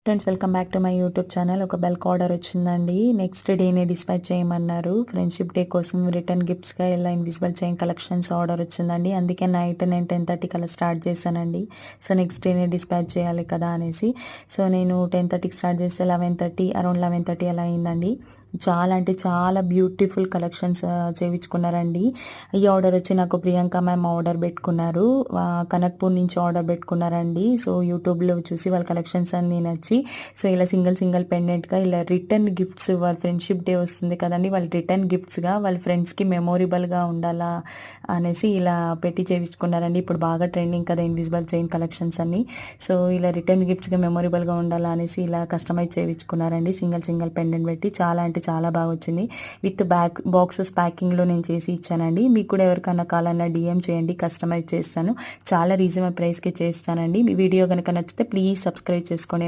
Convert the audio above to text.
Friends welcome back to my YouTube channel. ఒక bulk order వచ్చిందండి. Next డేనే dispatch చేయమన్నారు. ఫ్రెండ్షిప్ డే కోసం రిటర్న్ గిఫ్ట్స్గా ఇలా ఇన్విజిబుల్ చైన్ కలెక్షన్స్ ఆర్డర్ వచ్చిందండి. అందుకే నైట్ నేను 10:30 కల్లా స్టార్ట్ చేశానండి. సో నెక్స్ట్ డేనే డిస్పాచ్ చేయాలి కదా అనేసి. సో నేను 10:30కి స్టార్ట్ చేస్తే 11:30 అరౌండ్ 11:30 అలా అయిందండి. చాలా అంటే చాలా బ్యూటిఫుల్ కలెక్షన్స్ చేయించుకున్నారండి. ఈ ఆర్డర్ వచ్చి నాకు ప్రియాంక మ్యామ్ ఆర్డర్ పెట్టుకున్నారు. కనక్పూర్ నుంచి ఆర్డర్ పెట్టుకున్నారండి. సో యూట్యూబ్లో చూసి వాళ్ళ కలెక్షన్స్ అన్నీ నచ్చి సో ఇలా సింగిల్ పెండెంట్గా ఇలా రిటర్న్ గిఫ్ట్స్, వాళ్ళ ఫ్రెండ్షిప్ డే వస్తుంది కదండి, వాళ్ళ రిటర్న్ గిఫ్ట్స్గా వాళ్ళ ఫ్రెండ్స్కి మెమోరబుల్గా ఉండాలా అనేసి ఇలా పెట్టి చేయించుకున్నారండి. ఇప్పుడు బాగా ట్రెండింగ్ కదా ఇన్విజిబుల్ చైన్ కలెక్షన్స్ అన్ని. సో ఇలా రిటర్న్ గిఫ్ట్స్గా మెమొరబుల్గా ఉండాలా అనేసి ఇలా కస్టమైజ్ చేయించుకున్నారండి. సింగిల్ పెండెంట్ పెట్టి చాలా అంటే చాలా బాగా వచ్చింది. విత్ బాక్సెస్ ప్యాకింగ్లో నేను చేసి ఇచ్చానండి. మీకు కూడా ఎవరికన్నా కావాలన్నా డిఎం చేయండి, కస్టమైజ్ చేస్తాను. చాలా రీజనబుల్ ప్రైస్కి చేస్తానండి. మీ వీడియో కనుక నచ్చితే ప్లీజ్ సబ్స్క్రైబ్ చేసుకోండి.